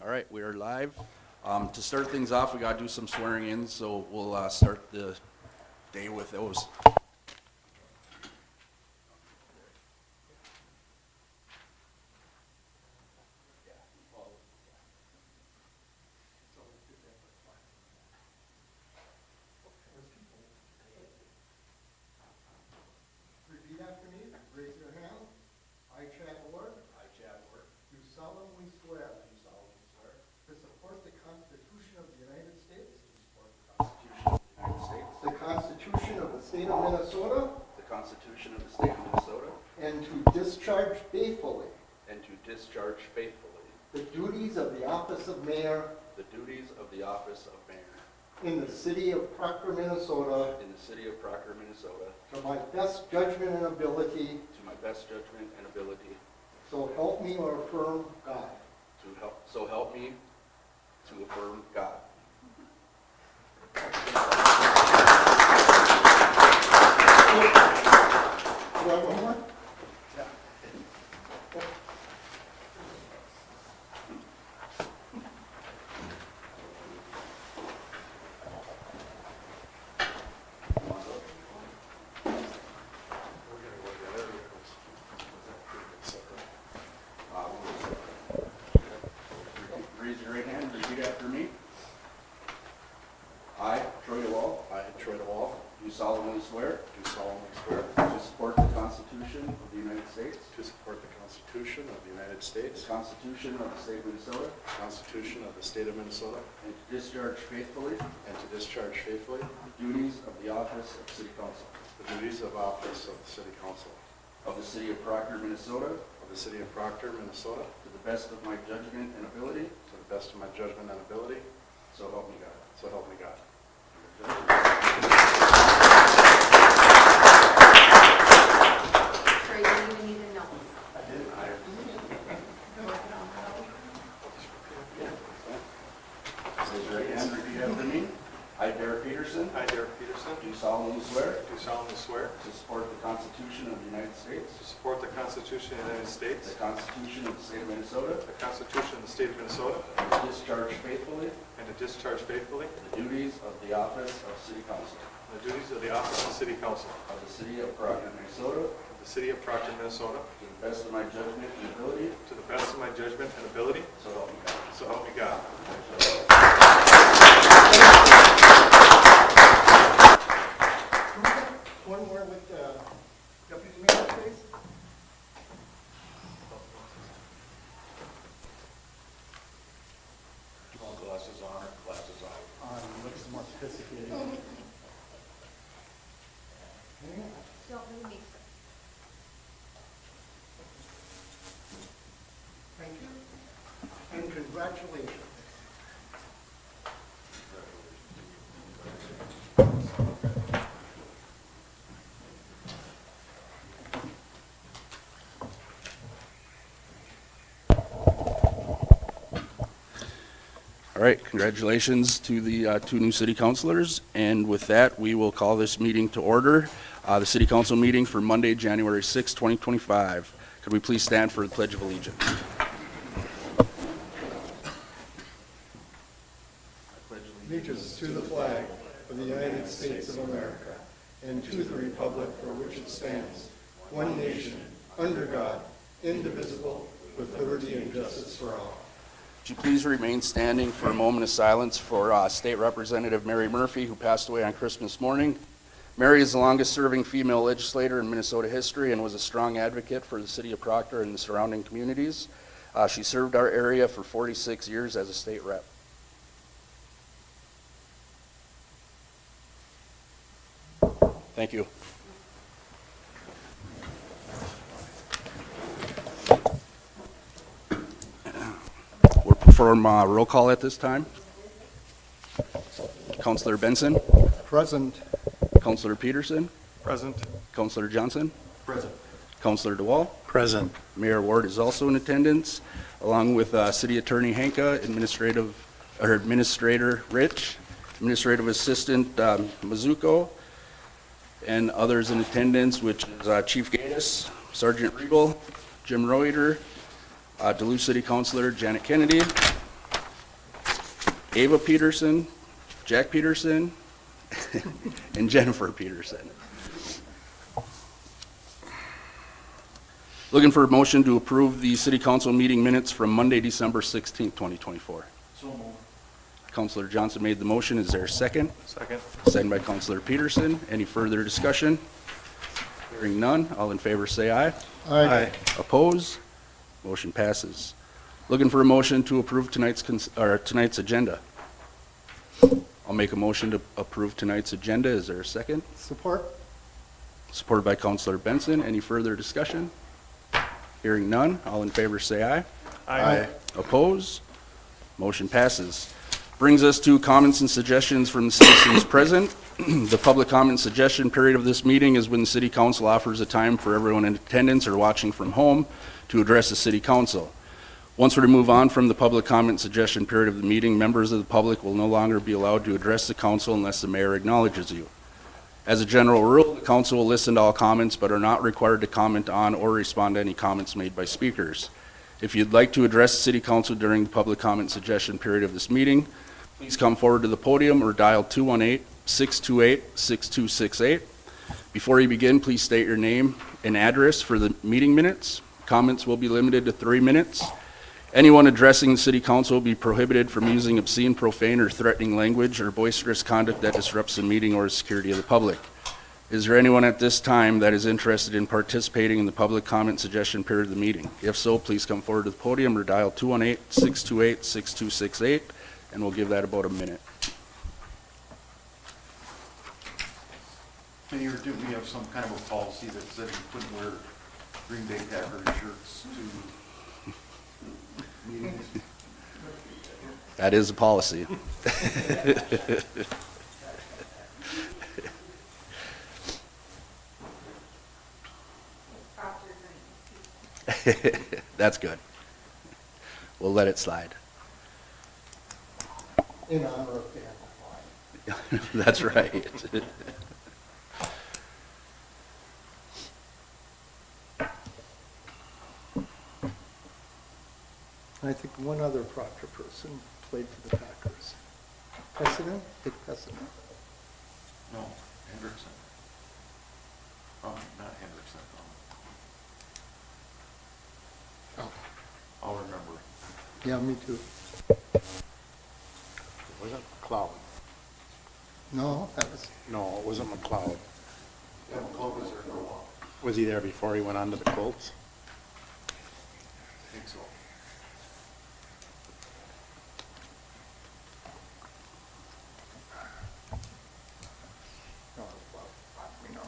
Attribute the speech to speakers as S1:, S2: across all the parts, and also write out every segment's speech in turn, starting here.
S1: All right, we are live. To start things off, we got to do some swearing in, so we'll start the day with those.
S2: Repeat after me. Raise your hand. I, Chad Ward, do solemnly swear to support the Constitution of the United States, the Constitution of the State of Minnesota,
S1: The Constitution of the State of Minnesota,
S2: and to discharge faithfully
S1: and to discharge faithfully
S2: the duties of the office of mayor
S1: the duties of the office of mayor
S2: in the city of Proctor, Minnesota,
S1: in the city of Proctor, Minnesota,
S2: to my best judgment and ability,
S1: to my best judgment and ability,
S2: so help me or affirm God.
S1: so help me to affirm God.
S2: Do I have one more?
S1: Raise your right hand, repeat after me. I, Troy DeWall, do solemnly swear to support the Constitution of the United States,
S3: To support the Constitution of the United
S1: the
S3: States,
S1: Constitution of the State of Minnesota,
S3: the Constitution of the State of Minnesota,
S1: and to discharge faithfully
S3: and to discharge faithfully
S1: the duties of the office of City Council
S3: the duties of office of the City Council
S1: of the City of Proctor, Minnesota,
S3: of the City of Proctor, Minnesota,
S1: to the best of my judgment and ability,
S3: to the best of my judgment and ability,
S1: so help me God.
S3: so help me God.
S4: Trey, you don't even need to know.
S1: Raise your right hand, repeat after me. I, Derek Peterson,
S3: I, Derek Peterson,
S1: do solemnly swear
S3: do solemnly swear
S1: to support the Constitution of the United States,
S3: to support the Constitution of the United
S1: the
S3: States,
S1: Constitution of the State of Minnesota,
S3: the Constitution of the State of Minnesota,
S1: and to discharge faithfully
S3: and to discharge faithfully
S1: the duties of the office of City Council
S3: the duties of the office of City Council
S1: of the City of Proctor, Minnesota,
S3: of the City of Proctor, Minnesota,
S1: to the best of my judgment and ability,
S3: to the best of my judgment and ability,
S1: so help me God.
S3: so help me God.
S2: One more with Deputy Mayor, please.
S3: Glasses on or glasses off?
S2: Looks more sophisticated.
S4: Don't really make
S2: Thank you. And congratulations.
S1: All right, congratulations to the two new city councilors, and with that, we will call this meeting to order. The city council meeting for Monday, January 6, 2025. Could we please stand for the Pledge of Allegiance?
S2: Allegiance to the flag of the United States of America and to the republic for which it stands, one nation, under God, indivisible, with liberty and justice for all.
S1: Would you please remain standing for a moment of silence for State Representative Mary Murphy, who passed away on Christmas morning. Mary is the longest-serving female legislator in Minnesota history and was a strong advocate for the city of Proctor and the surrounding communities. She served our area for 46 years as a state rep. Thank you. We'll perform roll call at this time. Councilor Benson,
S2: Present.
S1: Councilor Peterson,
S3: Present.
S1: Councilor Johnson,
S3: Present.
S1: Councilor DeWall.
S3: Present.
S1: Mayor Ward is also in attendance, along with City Attorney Hanka, Administrator Rich, Administrative Assistant Mizuko, and others in attendance, which is Chief Gaddis, Sergeant Regal, Jim Reuter, Duluth City Councilor Janet Kennedy, Ava Peterson, Jack Peterson, and Jennifer Peterson. Looking for a motion to approve the city council meeting minutes from Monday, December 16th, 2024.
S2: So moved.
S1: Councilor Johnson made the motion. Is there a second?
S3: Second.
S1: Second by Councilor Peterson. Any further discussion? Hearing none. All in favor say aye.
S2: Aye.
S1: Oppose? Motion passes. Looking for a motion to approve tonight's agenda. I'll make a motion to approve tonight's agenda. Is there a second?
S2: Support?
S1: Supported by Councilor Benson. Any further discussion? Hearing none. All in favor say aye.
S2: Aye.
S1: Oppose? Motion passes. Brings us to comments and suggestions from the citizens present. The public comment suggestion period of this meeting is when the city council offers a time for everyone in attendance or watching from home to address the city council. Once we move on from the public comment suggestion period of the meeting, members of the public will no longer be allowed to address the council unless the mayor acknowledges you. As a general rule, the council will listen to all comments but are not required to comment on or respond to any comments made by speakers. If you'd like to address the city council during the public comment suggestion period of this meeting, please come forward to the podium or dial 218-628-6268. Before you begin, please state your name and address for the meeting minutes. Comments will be limited to 3 minutes. Anyone addressing the city council will be prohibited from using obscene, profane, or threatening language or boisterous conduct that disrupts the meeting or the security of the public. Is there anyone at this time that is interested in participating in the public comment suggestion period of the meeting? If so, please come forward to the podium or dial 218-628-6268, and we'll give that about a minute.
S5: Mayor, did we have some kind of a policy that said you couldn't wear Green Bay Packers shirts to meetings?
S1: That is a policy. That's good. We'll let it slide.
S2: In honor of Dan.
S1: That's right.
S2: I think one other Proctor person played for the Packers. Precedent? Dick Precedent.
S5: No, Hendrickson. Not Hendrickson.
S2: Oh.
S5: I'll remember.
S2: Yeah, me too.
S6: Was it McLeod?
S2: No, that was,
S6: No, it wasn't McLeod.
S5: Yeah, McCullough was there for a while.
S6: Was he there before he went on to the Colts?
S5: I think so.
S2: no, well, we know.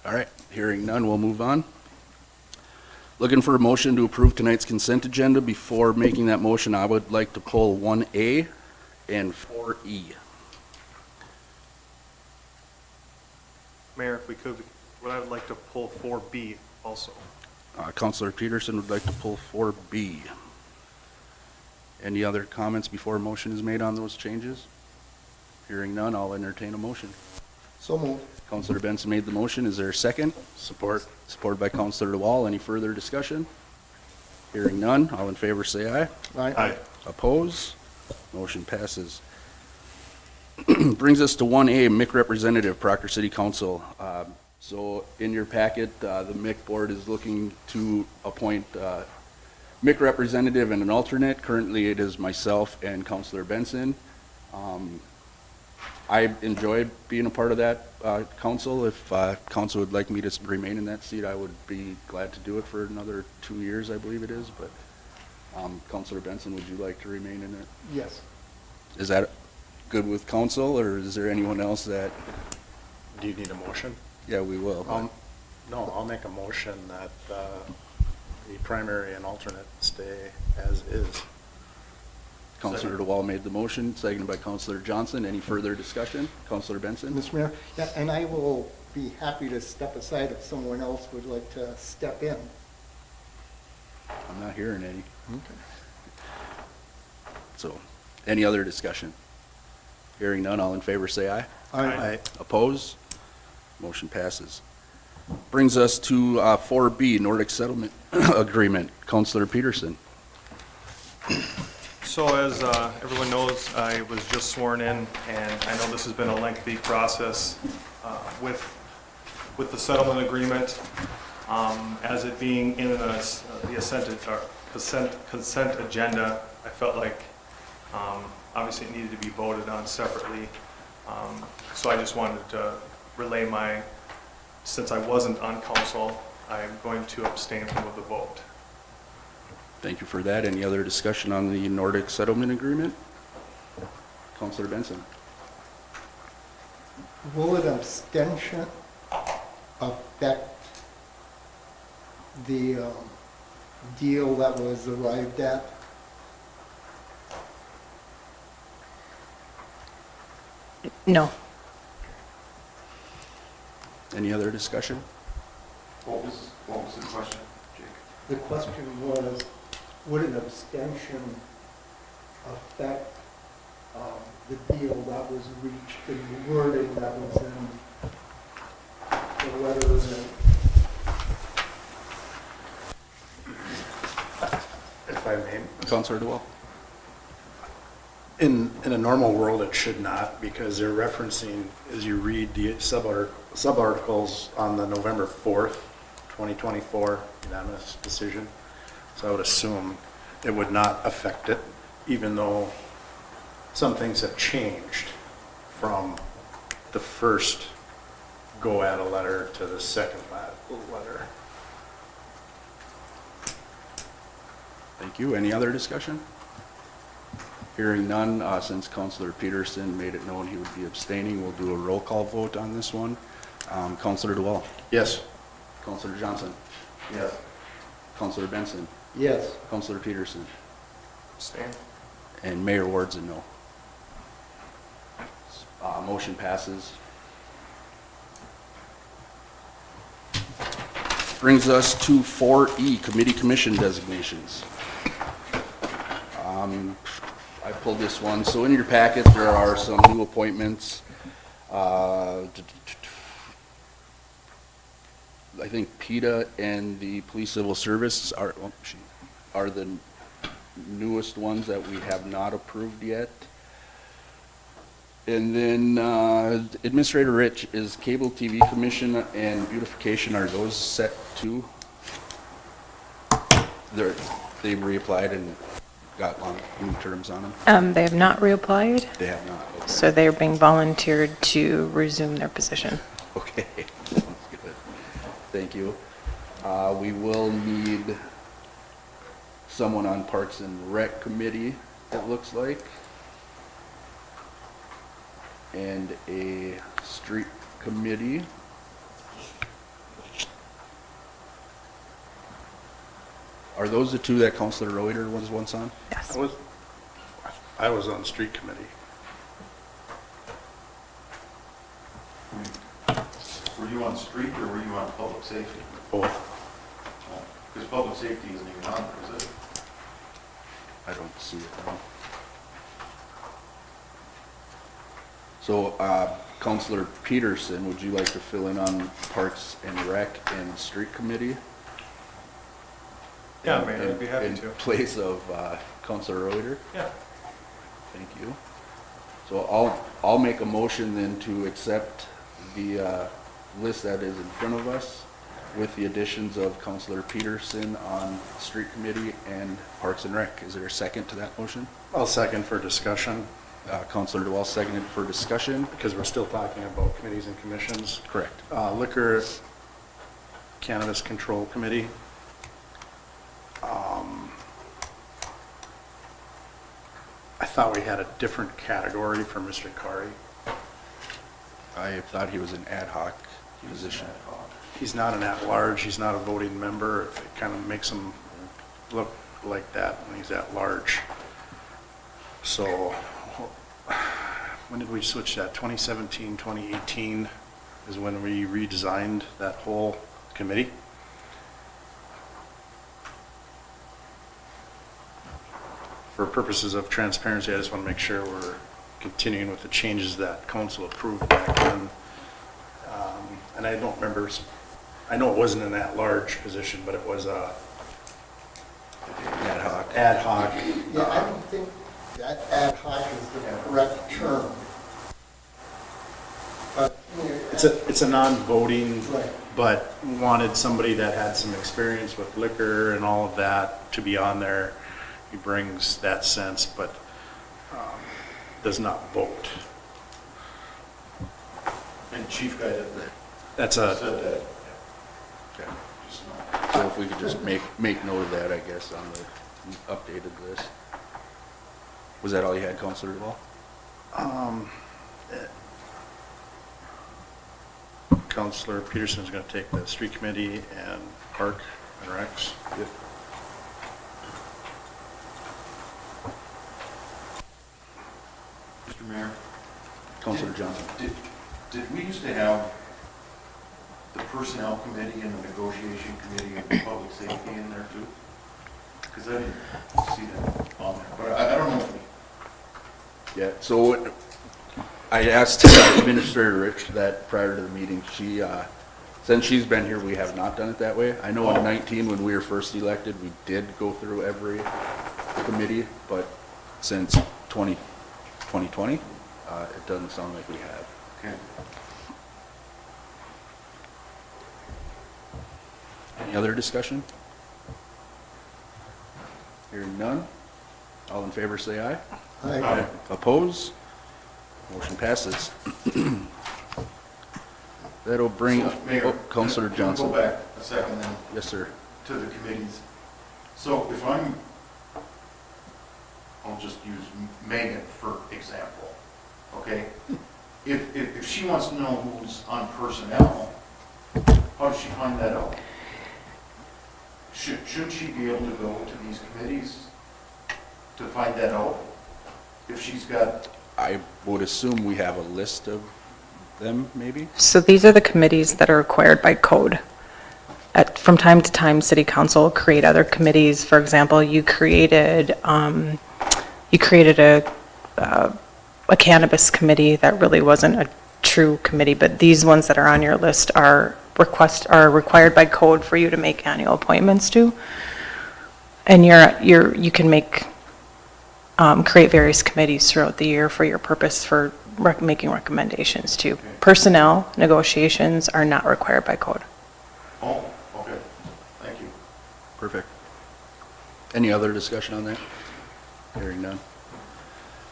S1: All right, hearing none, we'll move on. Looking for a motion to approve tonight's consent agenda. Before making that motion, I would like to pull 1A and 4E.
S3: Mayor, if we could, I would like to pull 4B also.
S1: Councilor Peterson would like to pull 4B. Any other comments before a motion is made on those changes? Hearing none, I'll entertain a motion.
S2: So moved.
S1: Councilor Benson made the motion. Is there a second?
S6: Support.
S1: Supported by Councilor DeWall. Any further discussion? Hearing none, all in favor say aye.
S3: Aye.
S1: Oppose? Motion passes. Brings us to 1A, MIC Representative, Proctor City Council. So in your packet, the MIC Board is looking to appoint MIC Representative and an alternate. Currently, it is myself and Councilor Benson. I enjoy being a part of that council. If council would like me to remain in that seat, I would be glad to do it for another 2 years, I believe it is. But Councilor Benson, would you like to remain in it?
S2: Yes.
S1: Is that good with council, or is there anyone else that?
S6: Do you need a motion?
S1: Yeah, we will. but-
S6: No, I'll make a motion that the primary and alternate stay as is.
S1: Councilor DeWall made the motion, seconded by Councilor Johnson. Any further discussion? Councilor Benson?
S2: Mr. Mayor, yeah, and I will be happy to step aside if someone else would like to step in.
S1: I'm not hearing any.
S2: Okay.
S1: So, any other discussion? Hearing none, all in favor say aye.
S2: Aye.
S1: Oppose? Motion passes. Brings us to 4B, Nordic Settlement Agreement. Counselor Peterson.
S3: So as everyone knows, I was just sworn in, and I know this has been a lengthy process with the settlement agreement, as it being in the consent agenda. I felt like obviously it needed to be voted on separately. So I just wanted to relay since I wasn't on council, I'm going to abstain from the vote.
S1: Thank you for that. Any other discussion on the Nordic Settlement Agreement? Counselor Benson.
S2: Will an abstention affect the deal that was arrived at?
S7: No.
S1: Any other discussion?
S5: What was the question, Jake?
S2: The question was, would an abstention affect the deal that was reached, the wording that was in the letter that
S6: If I may.
S1: Counselor DeWall.
S6: In a normal world, it should not, because they're referencing, as you read the subarticles on the November 4th, 2024 unanimous decision. So I would assume it would not affect it, even though some things have changed from the first go-at a letter to the second letter.
S1: Thank you. Any other discussion? Hearing none, since Counselor Peterson made it known he would be abstaining, we'll do a roll call vote on this one. Counselor DeWall.
S6: Yes.
S1: Counselor Johnson.
S5: Yes.
S1: Counselor Benson.
S2: yes.
S1: Counselor Peterson.
S3: Abstain.
S1: And Mayor Ward's a no. Motion passes. Brings us to 4E, Committee Commission Designations. I pulled this one. So in your packet, there are some new appointments. I think PETA and the Police Civil Service are the newest ones that we have not approved yet. And then Administrator Rich, is Cable TV Commission and Beautification, are those set too? They've reapplied and got new terms on them?
S7: They have not reapplied,
S1: They have not. Okay.
S7: so they are being volunteered to resume their position.
S1: Okay, sounds good. Thank you. We will need someone on Parks and Rec Committee, it looks like. And a street committee. Are those the two that Counselor Reuter was once on?
S7: Yes.
S6: I was on street committee.
S5: Were you on street or were you on public safety?
S6: Both.
S5: Because public safety isn't even on there, is it?
S1: I don't see it now. So, Counselor Peterson, would you like to fill in on Parks and Rec and Street Committee?
S3: Yeah, Mayor, I'd be happy to.
S1: In place of Counselor Reuter?
S3: Yeah.
S1: Thank you. So I'll make a motion then to accept the list that is in front of us with the additions of Counselor Peterson on Street Committee and Parks and Rec. Is there a second to that motion?
S6: I'll second for discussion,
S1: Counselor DeWall seconded for discussion.
S6: because we're still talking about committees and commissions.
S1: Correct.
S6: Liquor Cannabis Control Committee. I thought we had a different category for Mr. Kari.
S1: I thought he was an ad hoc position.
S6: He's not an at-large, he's not a voting member. It kind of makes him look like that when he's at-large. So, when did we switch that? 2017, 2018 is when we redesigned that whole committee. For purposes of transparency, I just want to make sure we're continuing with the changes that council approved back then. And I don't remember, I know it wasn't in that large position, but it was a
S1: Ad hoc.
S6: ad hoc.
S2: Yeah, I don't think that ad hoc is the correct term. But, you know,
S6: It's a non-voting,
S2: Right.
S6: but wanted somebody that had some experience with liquor and all of that to be on there. He brings that sense, but does not vote.
S5: And chief guy that
S6: That's
S5: said
S6: a,
S5: that,
S1: Okay.
S5: just
S1: So if we could just make note of that, I guess, on the updated list. Was that all you had, Counselor Duval?
S6: Counselor Peterson is going to take the street committee and park and recs.
S1: Yep.
S5: Mr. Mayor.
S1: Counselor Johnson.
S5: Did we used to have the personnel committee and the negotiation committee and the public safety in there too? Because I didn't see that on there, but I don't know.
S1: Yeah, so I asked Administrator Rich that prior to the meeting. She, since she's been here, we have not done it that way. I know in 19, when we were first elected, we did go through every committee, but since 2020, it doesn't sound like we have.
S5: Okay.
S1: Any other discussion? Hearing none. All in favor, say aye.
S2: I,
S1: Oppose? Motion passes. That'll bring,
S5: So, Mayor,
S1: oh, Counselor
S5: can we
S1: Johnson.
S5: Go back a second then
S1: Yes, sir.
S5: to the committees. So if I'll just use Megan for example, okay? If she wants to know who's on personnel, how does she find that out? Shouldn't she be able to go to these committees to find that out? If she's got,
S1: I would assume we have a list of them, maybe?
S7: So these are the committees that are required by code. From time to time, city council will create other committees. For example, you created a cannabis committee that really wasn't a true committee, but these ones that are on your list are required by code for you to make annual appointments to. And you can create various committees throughout the year for your purpose for making recommendations to. Personnel negotiations are not required by code.
S5: oh, okay, thank you.
S1: Perfect. Any other discussion on that? Hearing none.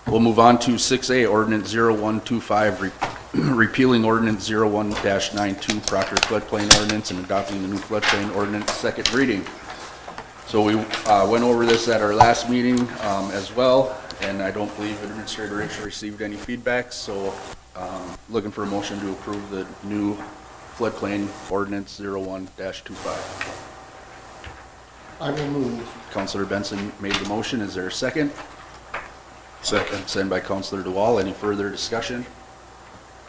S1: We'll move on to 6A, Ordinance 0125, repealing Ordinance 01-92, Proctor floodplain ordinance, and adopting the new floodplain ordinance, second reading. So we went over this at our last meeting as well, and I don't believe Administrator Rich received any feedback, so looking for a motion to approve the new floodplain ordinance 01-25.
S2: I will move.
S1: Counselor Benson made the motion. Is there a second?
S6: Second.
S1: Second by Counselor DeWall. Any further discussion?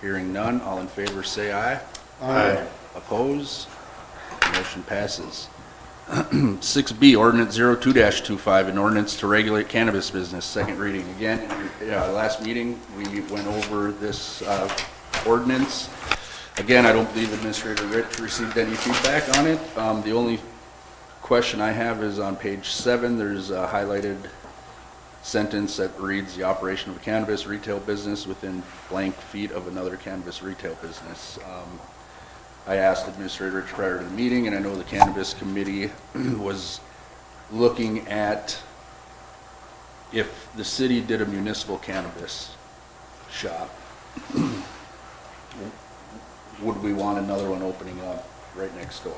S1: Hearing none. All in favor say aye.
S6: Aye.
S1: Oppose? Motion passes. 6B, Ordinance 02-25, an ordinance to regulate cannabis business, second reading. Again, last meeting, we went over this ordinance. Again, I don't believe Administrator Rich received any feedback on it. The only question I have is on page 7, there's a highlighted sentence that reads, the operation of a cannabis retail business within blank feet of another cannabis retail business. I asked Administrator Rich prior to the meeting, and I know the Cannabis Committee was looking at if the city did a municipal cannabis shop, would we want another one opening up right next door?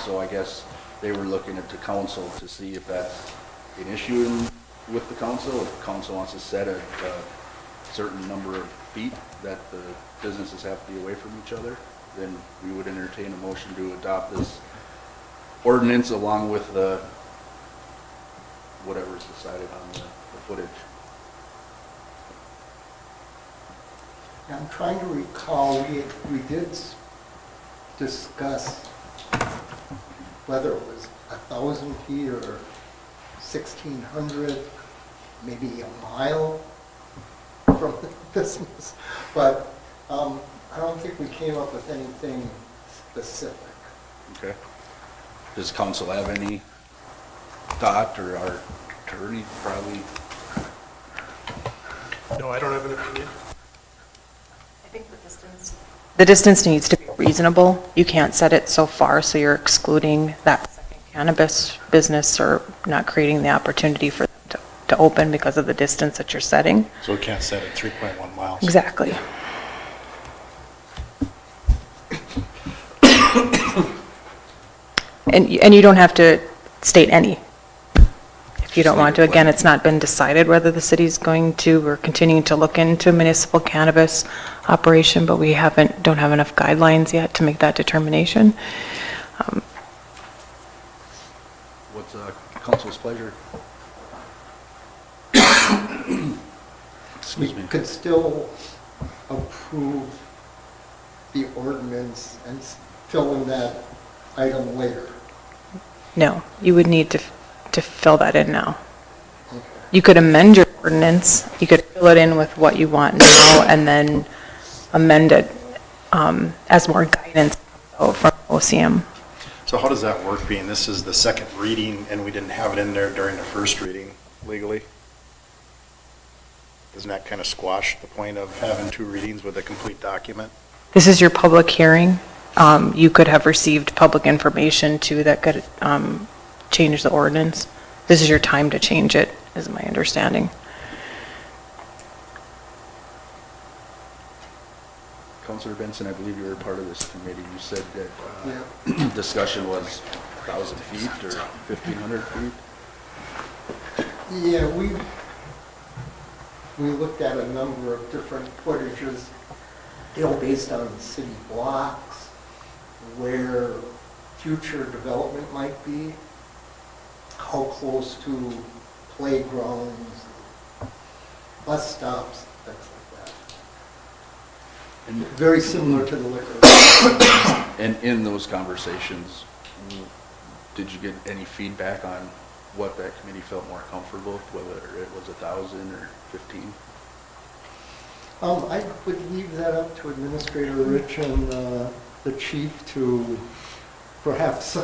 S1: So I guess they were looking at the council to see if that's an issue with the council. If the council wants to set a certain number of feet that the businesses have to be away from each other, then we would entertain a motion to adopt this ordinance along with the, whatever's decided on the footage.
S2: I'm trying to recall, we did discuss whether it was 1,000 feet or 1,600, maybe a mile from the business. But I don't think we came up with anything specific.
S1: Okay. Does council have any thought, or our attorney probably?
S3: No, I don't have an opinion.
S7: I think the distance needs to be reasonable. You can't set it so far so you're excluding that second cannabis business or not creating the opportunity for them to open because of the distance that you're setting.
S6: So we can't set it 3.1 miles.
S7: Exactly. And you don't have to state any. If you don't want to, again, it's not been decided whether the city's going to or continuing to look into municipal cannabis operation, but we don't have enough guidelines yet to make that determination.
S1: What's council's pleasure?
S2: We
S1: Excuse me.
S2: could still approve the ordinance and fill in that item later.
S7: No, you would need to fill that in now.
S2: Okay.
S7: You could amend your ordinance, you could fill it in with what you want now, and then amend it as more guidance comes out from OCM.
S6: So how does that work, being this is the second reading and we didn't have it in there during the first reading legally? Doesn't that kind of squash the point of having two readings with a complete document?
S7: This is your public hearing. You could have received public information too that could change the ordinance. This is your time to change it, is my understanding.
S1: Councilor Benson, I believe you were part of this committee. You said that
S2: Yeah.
S1: discussion was 1,000 feet or 1,500 feet?
S2: Yeah, we looked at a number of different footages, based on city blocks, where future development might be, how close to playgrounds, bus stops, things like that.
S1: And
S2: Very similar to the liquor.
S1: And in those conversations, did you get any feedback on what that committee felt more comfortable with, whether it was 1,000 or 15?
S2: I would leave that up to Administrator Rich and the chief to perhaps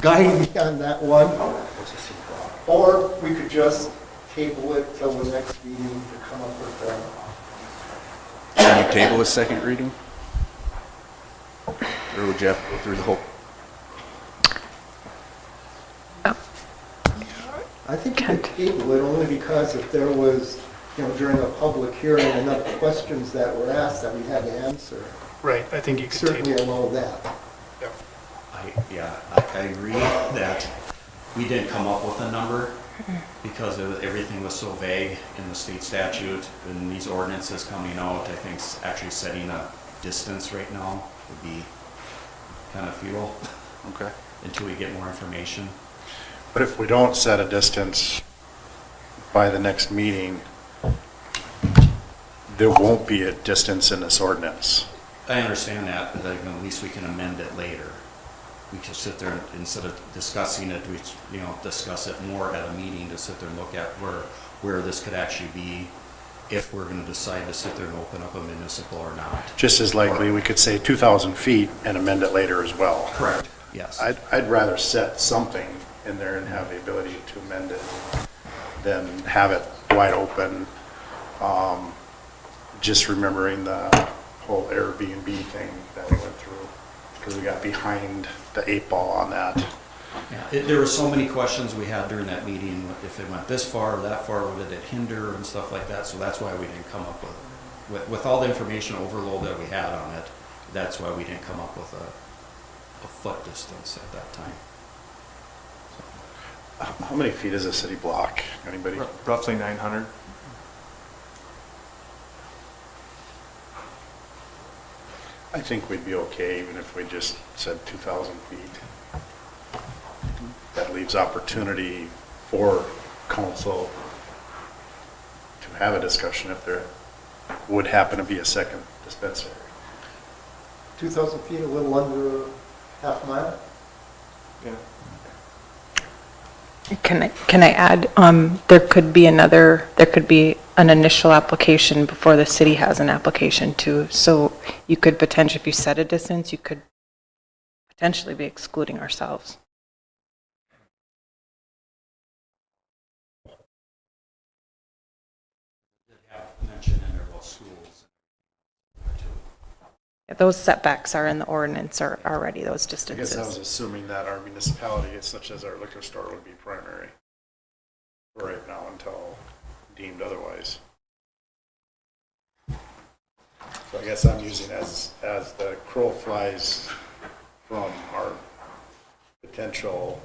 S2: guide me on that one. Or we could just table it till the next meeting to come up with
S1: Should you table a second reading? Or would you have to go through the whole?
S2: I think we could table it only because if there was, during a public hearing, enough questions that were asked that we had to answer,
S8: Right, I think you could
S2: certainly
S8: table.
S2: allow that.
S9: I agree that we didn't come up with a number because everything was so vague in the state statute and these ordinances coming out. I think actually setting a distance right now would be kind of futile
S1: Okay.
S9: until we get more information.
S6: But if we don't set a distance by the next meeting, there won't be a distance in this ordinance.
S9: I understand that, but at least we can amend it later. We can sit there, instead of discussing it, we, discuss it more at a meeting to sit there and look at where this could actually be, if we're gonna decide to sit there and open up a municipal or not.
S6: Just as likely, we could say 2,000 feet and amend it later as well.
S9: Correct. Yes.
S6: I'd rather set something in there and have the ability to amend it than have it wide open. Just remembering the whole Airbnb thing that we went through, because we got behind the 8 ball on that.
S9: Yeah, there were so many questions we had during that meeting, if it went this far or that far, what did it hinder and stuff like that, so that's why we didn't come up with all the information overload that we had on it, that's why we didn't come up with a foot distance at that time.
S6: How many feet is a city block? Anybody?
S3: Roughly 900.
S6: I think we'd be okay even if we just said 2,000 feet. That leaves opportunity for council to have a discussion if there would happen to be a second dispensary.
S2: 2,000 feet, a little under a half mile?
S3: Yeah.
S7: Can I add, there could be an initial application before the city has an application too. So you could potentially, if you set a distance, you could potentially be excluding ourselves.
S9: Have mentioned in there about schools.
S7: Those setbacks are in the ordinance or already, those
S6: I guess I
S7: distances.
S6: was assuming that our municipality, such as our liquor store, would be primary right now until deemed otherwise. So I guess I'm using as the crow flies from our potential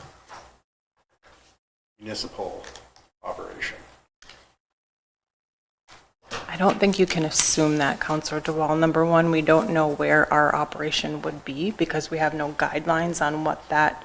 S6: municipal operation.
S7: I don't think you can assume that, Counselor DeWall. Number one, we don't know where our operation would be because we have no guidelines on what that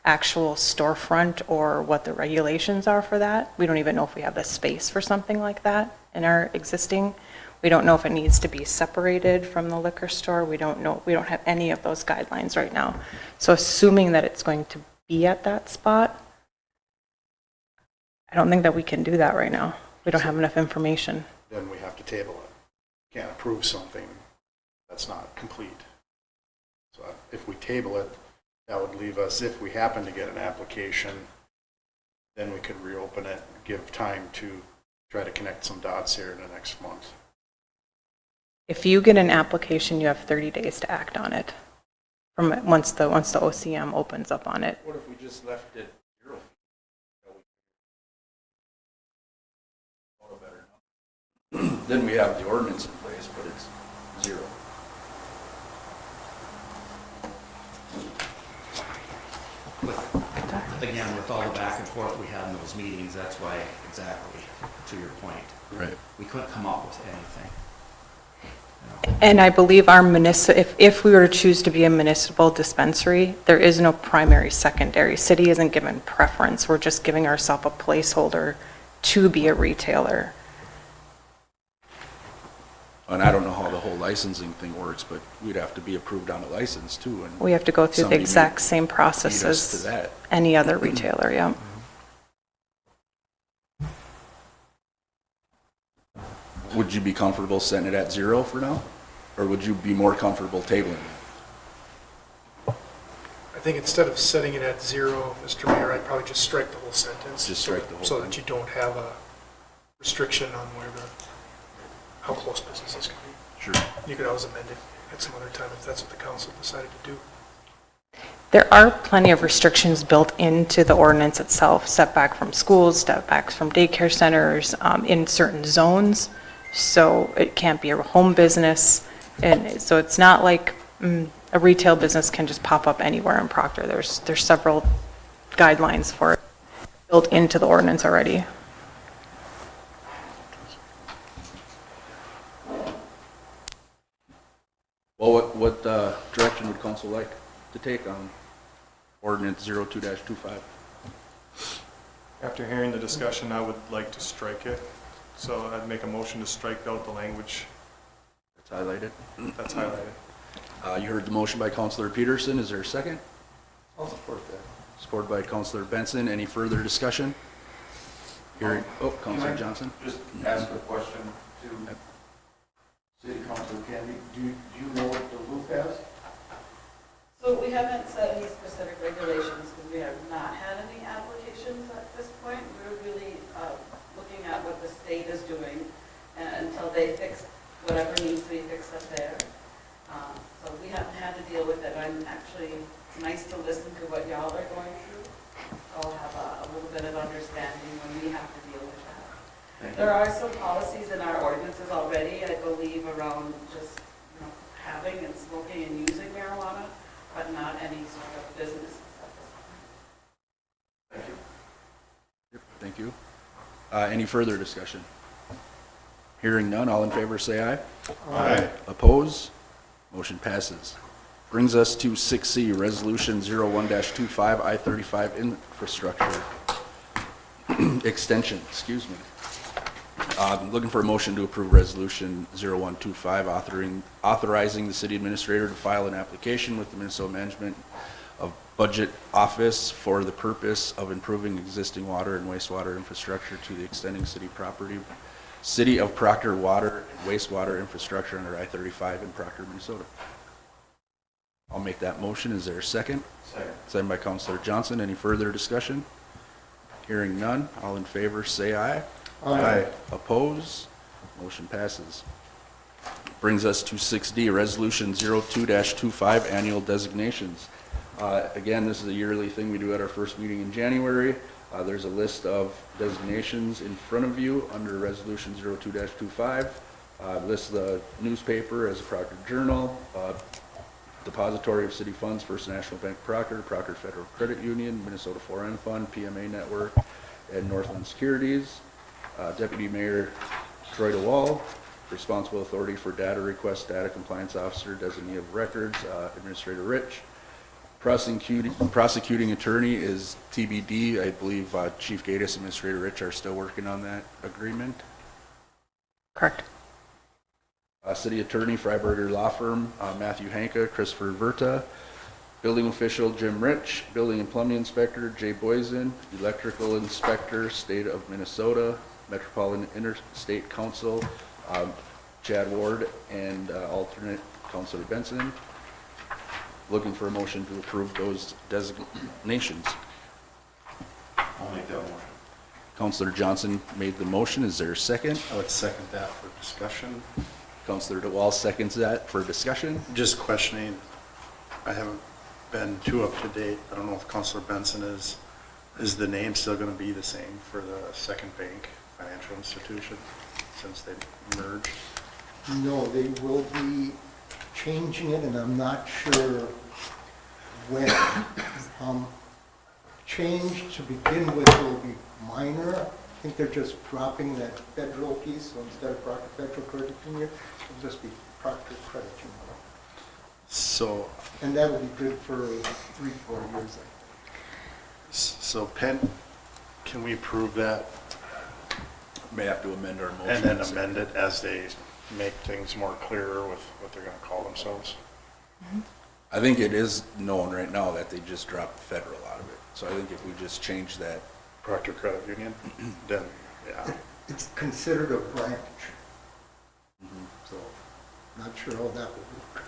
S7: actual storefront or what the regulations are for that. We don't even know if we have the space for something like that in our existing. We don't know if it needs to be separated from the liquor store. We don't know. We don't have any of those guidelines right now. So assuming that it's going to be at that spot, I don't think that we can do that right now. We don't have enough information.
S6: Then we have to table it. Can't approve something that's not complete. So if we table it, that would leave us, if we happen to get an application, then we could reopen it, give time to try to connect some dots here in the next month.
S7: If you get an application, you have 30 days to act on it from once the OCM opens up on it.
S1: What if we just left it 0? Then we have the ordinance in place, but it's 0.
S9: Again, with all the back and forth we had in those meetings, that's why, exactly, to your point,
S1: Right.
S9: we couldn't come up with anything.
S7: And I believe our if we were to choose to be a municipal dispensary, there is no primary, secondary. City isn't given preference. We're just giving ourselves a placeholder to be a retailer.
S1: And I don't know how the whole licensing thing works, but we'd have to be approved on a license too. And
S7: We have to go through the
S1: somebody
S7: exact same
S1: would
S7: process
S1: lead us to
S7: as
S1: that.
S7: any other retailer, yeah.
S1: Would you be comfortable setting it at 0 for now? Or would you be more comfortable tabling it?
S8: I think instead of setting it at 0, Mr. Mayor, I'd probably just strike the whole sentence.
S1: Just strike the whole
S8: So
S1: thing.
S8: that you don't have a restriction on how close businesses can be.
S1: Sure.
S8: You could always amend it at some other time if that's what the council decided to do.
S7: There are plenty of restrictions built into the ordinance itself, setback from schools, setbacks from daycare centers, in certain zones. So it can't be a home business. And so it's not like a retail business can just pop up anywhere in Proctor. There's several guidelines for it built into the ordinance already.
S1: Well, what direction would council like to take on ordinance 02-25?
S3: After hearing the discussion, I would like to strike it. So I'd make a motion to strike out the language
S1: It's highlighted.
S3: that's highlighted.
S1: You heard the motion by Councilor Peterson. Is there a second?
S2: I'll support that.
S1: Supported by Councilor Benson. Any further discussion? Hearing, Councilor Johnson?
S5: Just ask a question to City Councilor Candy. Do you know what the roof has?
S10: So we haven't set any specific regulations because we have not had any applications at this point. We're really looking at what the state is doing until they fix whatever needs to be fixed up there. So we haven't had to deal with it. It's nice to listen to what y'all are going through. I'll have a little bit of understanding when we have to deal with that. There are some policies in our ordinances already, I believe, around just having and smoking and using marijuana, but not any sort of businesses at this point.
S5: Thank you.
S1: Yep, thank you. Any further discussion? Hearing none, all in favor say aye.
S6: Aye.
S1: Oppose? Motion passes. Brings us to 6C, Resolution 01-25, I-35 Infrastructure Extension, excuse me. Looking for a motion to approve Resolution 0125, authorizing the city administrator to file an application with the Minnesota Management of Budget Office for the purpose of improving existing water and wastewater infrastructure to the extending city property City of Proctor water and wastewater infrastructure under I-35 in Proctor, Minnesota. I'll make that motion. Is there a second?
S5: Second.
S1: Second by Counselor Johnson. Any further discussion? Hearing none. All in favor, say aye.
S2: Aye.
S1: Oppose? Motion passes. Brings us to 6D, Resolution 02-25, Annual Designations. Again, this is a yearly thing we do at our first meeting in January. There's a list of designations in front of you under Resolution 02-25. Lists the newspaper as a Proctor Journal, Depository of City Funds, First National Bank Proctor, Proctor Federal Credit Union, Minnesota 4M Fund, PMA Network, and Northland Securities. Deputy Mayor Troy DeWall, responsible authority for data requests, data compliance officer, designee of records, Administrator Rich. Prosecuting attorney is TBD. I believe Chief Gaddis, Administrator Rich are still working on that agreement.
S7: Correct.
S1: City Attorney, Freiberger Law Firm, Matthew Hanka, Christopher Verta. Building Official, Jim Rich. Building and Plumbing Inspector, Jay Boysen. Electrical Inspector, State of Minnesota. Metropolitan Interstate Council, Chad Ward, and alternate Councilor Benson. Looking for a motion to approve those designations.
S5: I'll make that motion.
S1: Councilor Johnson made the motion. Is there a second?
S6: I would second that for discussion.
S1: Councilor DeWall seconds that for discussion.
S6: Just questioning, I haven't been too up to date. I don't know if Councilor Benson is the name still going to be the same for the second bank financial institution since they merged?
S2: No, they will be changing it, and I'm not sure when. Change to begin with will be minor. I think they're just dropping that federal piece, so instead of Proctor Federal Credit Union, it'll just be Proctor Credit Union.
S6: So,
S2: And that will be good for 3-4 years, I think.
S6: so Penn, can we approve that
S1: May have to amend our motion.
S6: and then amend it as they make things more clearer with what they're going to call themselves?
S1: I think it is known right now that they just dropped federal out of it. So I think if we just change that,
S6: Proctor Credit Union, then, yeah.
S2: It's considered a branch. So, not sure how that will work.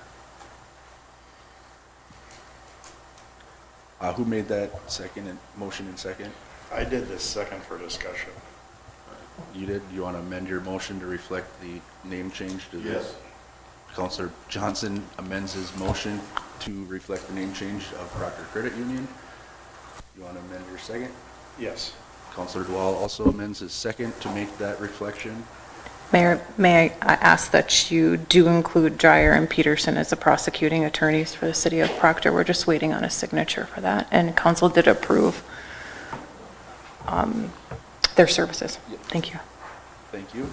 S1: who made that motion and second?
S6: I did this second for discussion.
S1: You did? You want to amend your motion to reflect the name change to this?
S5: Yes.
S1: Counselor Johnson amends his motion to reflect the name change of Proctor Credit Union. You want to amend your second?
S6: Yes.
S1: Counselor DeWall also amends his second to make that reflection.
S7: Mayor, may I ask that you do include Dreyer and Peterson as the prosecuting attorneys for the city of Proctor? We're just waiting on a signature for that, and council did approve their services.
S1: Yep.
S7: Thank you.
S1: Thank you.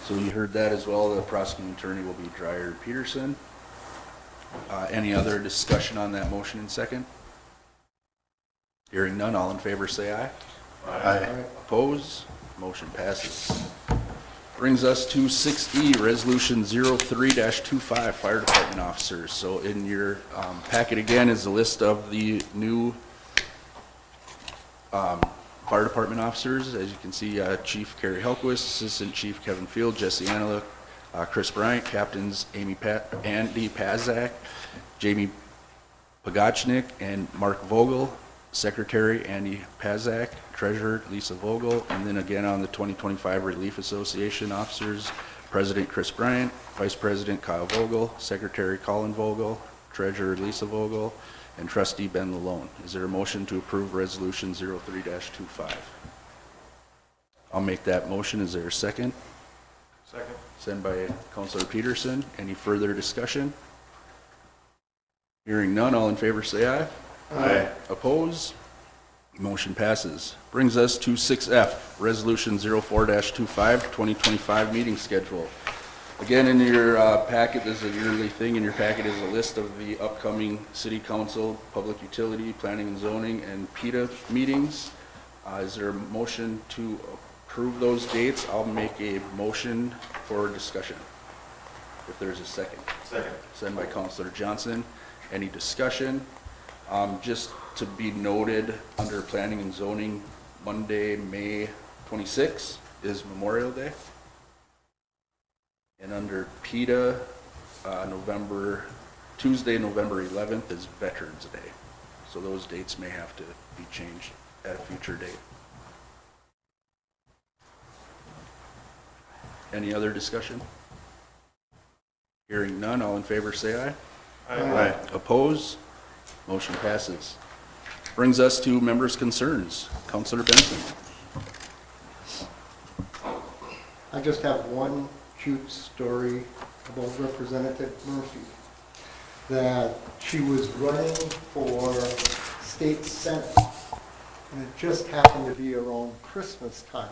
S1: So you heard that as well. The prosecuting attorney will be Dreyer Peterson. Any other discussion on that motion and second? Hearing none, all in favor say aye.
S6: Aye.
S1: Oppose? Motion passes. Brings us to 6E, Resolution 03-25, Fire Department Officers. So in your packet again is a list of the new Fire Department officers. As you can see, Chief Kerry Helquist, Assistant Chief Kevin Field, Jesse Anila, Chris Bryant, Captains Andy Pazak, Jamie Pagachnik, and Mark Vogel, Secretary Andy Pazak, Treasurer Lisa Vogel, and then again on the 2025 Relief Association officers, President Chris Bryant, Vice President Kyle Vogel, Secretary Colin Vogel, Treasurer Lisa Vogel, and Trustee Ben Lalone. Is there a motion to approve Resolution 03-25? I'll make that motion. Is there a second?
S3: Second.
S1: Sent by Councilor Peterson. Any further discussion? Hearing none, all in favor say aye.
S6: Aye.
S1: Oppose? Motion passes. Brings us to 6F, Resolution 04-25, 2025 meeting schedule. Again, in your packet, this is a yearly thing. In your packet is a list of the upcoming City Council, Public Utility, Planning and Zoning, and PETA meetings. Is there a motion to approve those dates? I'll make a motion for discussion, if there's a second.
S5: Second.
S1: Sent by Councilor Johnson. Any discussion? Just to be noted, under Planning and Zoning, Monday, May 26th is Memorial Day. And under PETA, Tuesday, November 11th is Veterans Day. So those dates may have to be changed at a future date. Any other discussion? Hearing none, all in favor say aye.
S6: Aye.
S1: Oppose? Motion passes. Brings us to members' concerns. Councilor Benson.
S2: I just have one cute story about Representative Murphy, that she was running for state senate, and it just happened to be around Christmas time.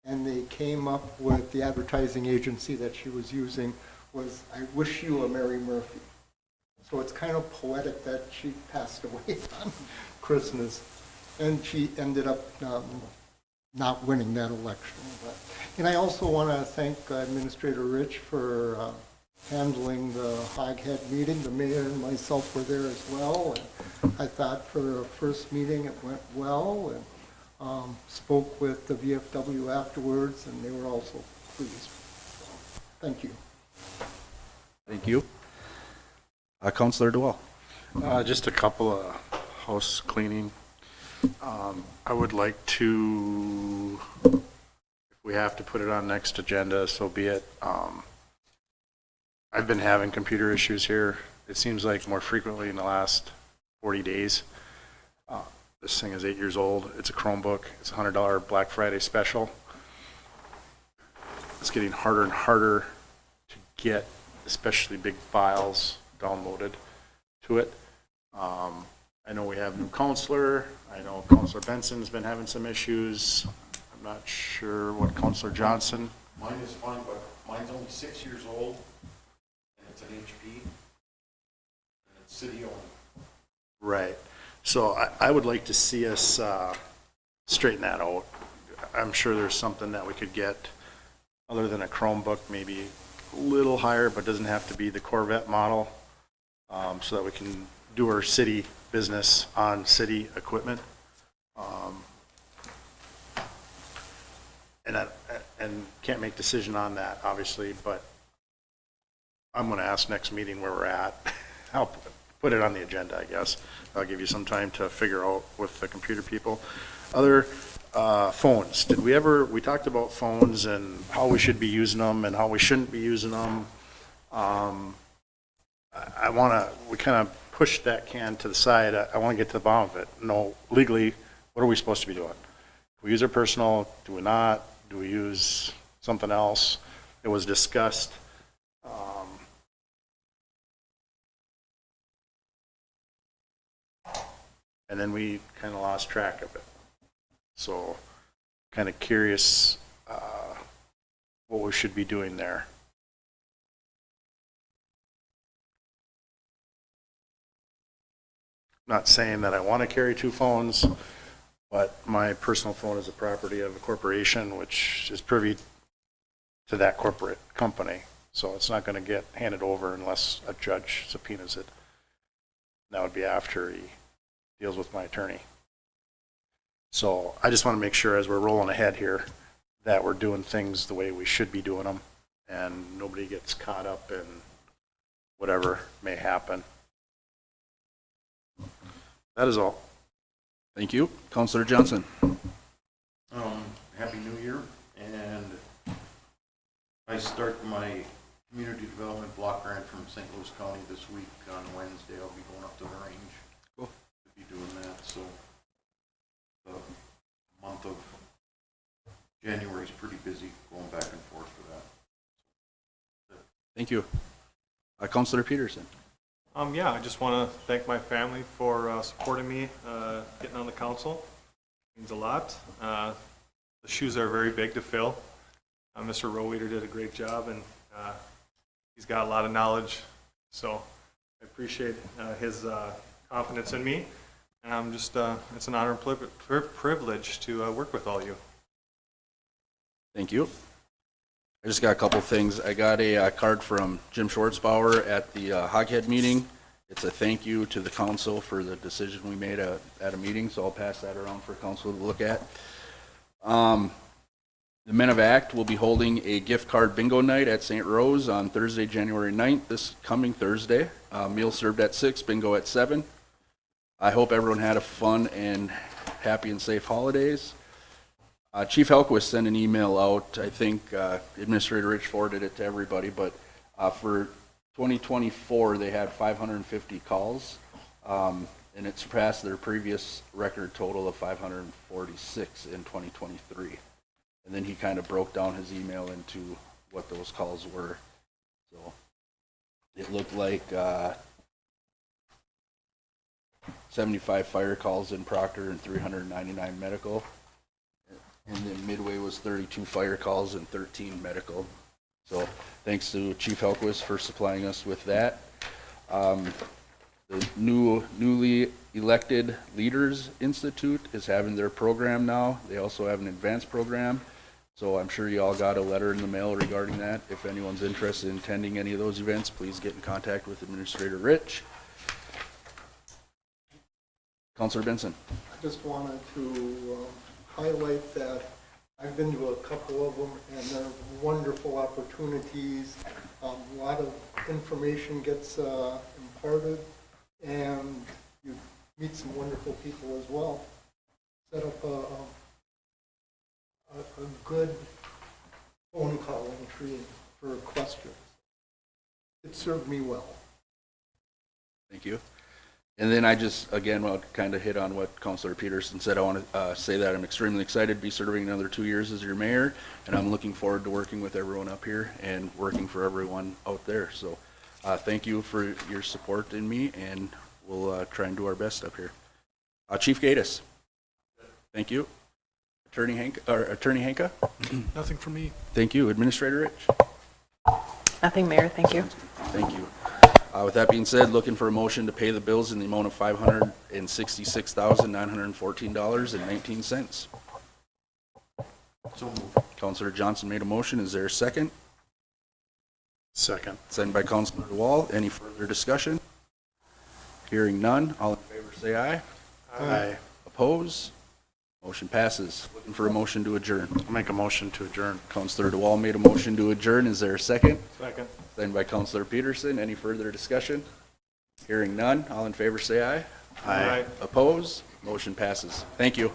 S2: And they came up with, the advertising agency that she was using was, "I wish you a Merry Murphy." So it's kind of poetic that she passed away on Christmas, and she ended up not winning that election. And I also want to thank Administrator Rich for handling the Hoghead meeting. The mayor and myself were there as well, and I thought for the first meeting it went well, and spoke with the VFW afterwards, and they were also pleased. Thank you.
S1: Thank you. Councilor Dwell.
S6: Just a couple of house cleaning. I would like to, if we have to put it on next agenda, so be it. I've been having computer issues here. It seems like more frequently in the last 40 days. This thing is 8 years old. It's a Chromebook. It's a $100 Black Friday special. It's getting harder and harder to get, especially big files, downloaded to it. I know we have a new counselor. I know Counselor Benson's been having some issues. I'm not sure what Counselor Johnson.
S5: Mine is fine, but mine's only 6 years old, and it's an HP, and it's city-owned.
S6: Right. So I would like to see us straighten that out. I'm sure there's something that we could get other than a Chromebook, maybe a little higher, but doesn't have to be the Corvette model, so that we can do our city business on city equipment. And can't make decision on that, obviously, but I'm going to ask next meeting where we're at. I'll put it on the agenda, I guess. I'll give you some time to figure out with the computer people. Other phones. We talked about phones and how we should be using them and how we shouldn't be using them. We kind of pushed that can to the side. I want to get to the bottom of it. No, legally, what are we supposed to be doing? Do we use our personal? Do we not? Do we use something else? It was discussed. And then we kind of lost track of it. So kind of curious what we should be doing there. Not saying that I want to carry two phones, but my personal phone is a property of a corporation which is privy to that corporate company. So it's not going to get handed over unless a judge subpoenas it. That would be after he deals with my attorney. So I just want to make sure as we're rolling ahead here that we're doing things the way we should be doing them and nobody gets caught up in whatever may happen. That is all.
S1: Thank you. Councilor Johnson.
S5: Happy New Year, and I start my community development block grant from St. Louis County this week. On Wednesday, I'll be going up to the range.
S1: Cool.
S5: To be doing that, so the month of January is pretty busy going back and forth for that.
S1: Thank you. Councilor Peterson.
S3: Yeah, I just want to thank my family for supporting me getting on the council. It means a lot. The shoes are very big to fill. Mr. Roweeder did a great job, and he's got a lot of knowledge. So I appreciate his confidence in me. And I'm just, it's an honor and privilege to work with all you.
S1: Thank you. I just got a couple things. I got a card from Jim Schwartzbauer at the Hoghead meeting. It's a thank you to the council for the decision we made at a meeting, so I'll pass that around for council to look at. The Men of Act will be holding a gift card bingo night at St. Rose on Thursday, January 9th, this coming Thursday. Meals served at 6, bingo at 7. I hope everyone had a fun and happy and safe holidays. Chief Helquist sent an email out. I think Administrator Rich forwarded it to everybody, but for 2024, they had 550 calls, and it surpassed their previous record total of 546 in 2023. And then he kind of broke down his email into what those calls were. So it looked like 75 fire calls in Proctor and 399 medical. And then Midway was 32 fire calls and 13 medical. So thanks to Chief Helquist for supplying us with that. The newly elected Leaders Institute is having their program now. They also have an advanced program. So I'm sure you all got a letter in the mail regarding that. If anyone's interested in attending any of those events, please get in contact with Administrator Rich. Councilor Benson.
S2: I just wanted to highlight that I've been to a couple of them, and they're wonderful opportunities. A lot of information gets imparted, and you meet some wonderful people as well. Set up a good phone call entry for questions. It served me well.
S1: Thank you. And then I just, again, will kind of hit on what Councilor Peterson said. I want to say that I'm extremely excited to be serving another 2 years as your mayor, and I'm looking forward to working with everyone up here and working for everyone out there. So thank you for your support in me, and we'll try and do our best up here. Chief Gaddis. Thank you. Attorney Hanka.
S8: Nothing from me.
S1: Thank you. Administrator Rich.
S7: Nothing, Mayor, thank you.
S1: Thank you. With that being said, looking for a motion to pay the bills in the amount of $566,914.19.
S5: So moved.
S1: Councilor Johnson made a motion. Is there a second?
S6: Second.
S1: Second by Councilor DeWall. Any further discussion? Hearing none. All in favor say aye.
S6: Aye.
S1: Oppose? Motion passes. Looking for a motion to adjourn.
S6: I'll make a motion to adjourn.
S1: Councilor DeWall made a motion to adjourn. Is there a second?
S3: Second.
S1: Second by Councilor Peterson. Any further discussion? Hearing none. All in favor say aye.
S6: Aye.
S1: Oppose? Motion passes. Thank you.